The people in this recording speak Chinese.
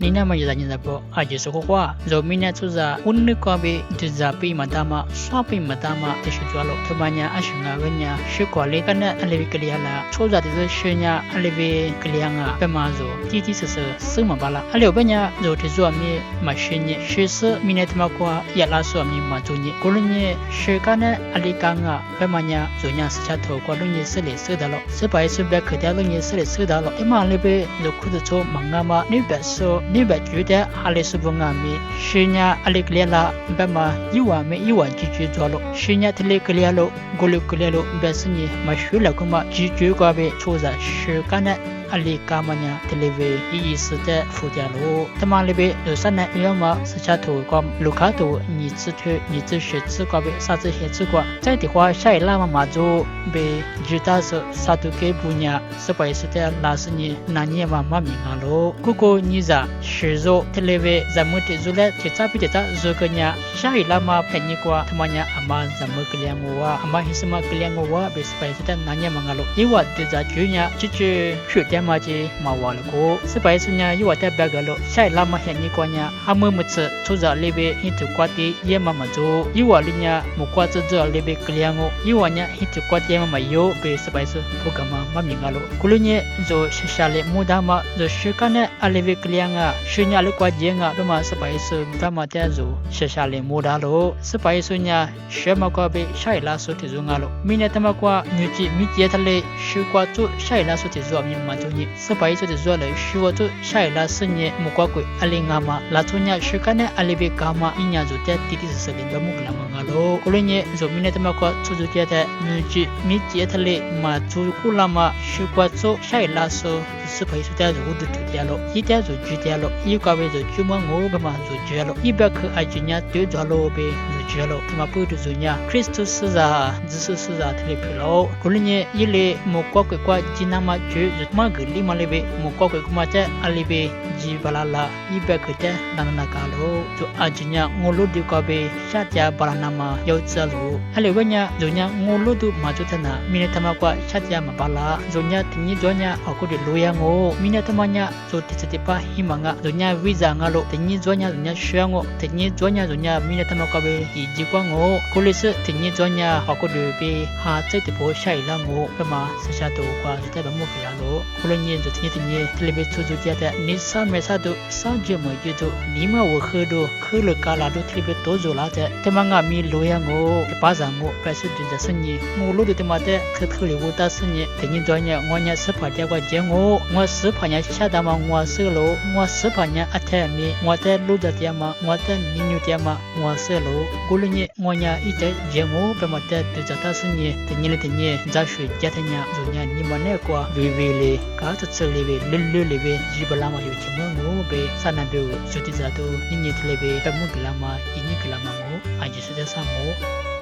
你那么有人的不？啊，就是话，肉米呢就是温个呗，就是比嘛大嘛，刷比嘛大嘛，就是做了。他们呀，阿兄啊，问呀，学过来，可能阿里个里啦，初着就是学呀，阿里个里啊，别嘛做，滴滴是什么巴拉？阿里边呀，做的做米嘛学呢，学是米呢他妈过也拉说米嘛做呢，过了呢学个呢阿里讲啊，别嘛呀做呀是下头过了呢是来收的了，是把一些别克掉了呢是来收的了，一嘛那边就裤子做忙啊嘛，你别说。你别觉得阿里是不安咪，去年阿里克列啦，别嘛一万没一万几做了，去年他里克列了，过了克列了，别是你嘛学了个嘛，几个别出在学干的。阿里卡玛尼特里维伊斯的福建路，他妈里边有啥呢？要么是下头光卢卡头，你只推你只学只个别啥子学只个，在的话下一拉嘛嘛做被知道是啥都给不呢？是不是的？那是你那年嘛嘛明啊喽？哥哥你咋学着特里维咱们的做了，就咋比的咋做个呢？下一拉嘛陪你过，他妈呢阿妈咱们个两个哇，阿妈还是嘛个两个哇，被是不是的那年嘛喽？因为对咋就呢，就是学的。嘛就嘛话了个，是白是呢，有的别个了，下一拉嘛现你讲呢，阿么么子出在那边一头瓜的也嘛嘛做，有话里呢，木瓜子在那边个两个，有话呢一头瓜的嘛有，被是白是不干嘛嘛明个了，过了呢就下来木大嘛，就学个呢阿那边个两个，学呢了瓜的啊，那么是白是大嘛的就下来木大了，是白是呢学嘛瓜被下一拉说的就啊了，明年他们瓜女子米节他嘞学瓜做下一拉说的就明嘛做。是白做的做了，许我做下一拉是呢，木瓜贵阿里阿妈，拉出呢许个呢阿里别干嘛，一年做的滴滴是的，别木个嘛喽。过了呢，做明年他们过做做的，米节他嘞嘛做过了嘛，许我做下一拉说是白做的做的做的了，一点做做的了，一个月做就嘛我个嘛做做了，一百克阿几年对做了呗。做了，他妈不就做呢 ？Christus 是啊，只是啊，特别疲劳。过了呢，一来木瓜贵瓜，今那么就嘛个里嘛那边木瓜贵嘛在阿里边几巴拉拉，一百克的那嘎喽，就阿今年我录的个呗，下家巴拉那么要走路。阿里边呢，就呢我录的嘛就在那，明天他妈过下家嘛巴拉，就呢听你做呢，我的路呀我，明天他妈呢就第七把希望啊，就呢visa啊喽，听你做呢就呢需要我，听你做呢就呢明天他妈过呗。以及光我，过来是听你做呢，好过对比，哈在的波下一浪我，干嘛是下头瓜就代表木个呀咯。过了年就听你，这里边出租家的，你啥没啥都，啥就没有都，你嘛我喝都，喝了嘎啦都这里边多做啦的，他妈俺米路呀我，巴上我，白是对的生意，我路的他妈的，偷里我打生意，听你做呢，我呢是怕点个接我是怕呢下达嘛，我是路，我是怕呢阿太米，我在路的点嘛，我在你牛点嘛，我是路。过了年，我呢一直节目别么的对着他是呢，等你了等你，咱学家的呢，就呢你们那个微微的，搞着这里边，溜里边，基本上嘛有节目我呗，啥那都就的这都，你的里边，别么个啦嘛，一年个啦嘛我，还就是这啥我。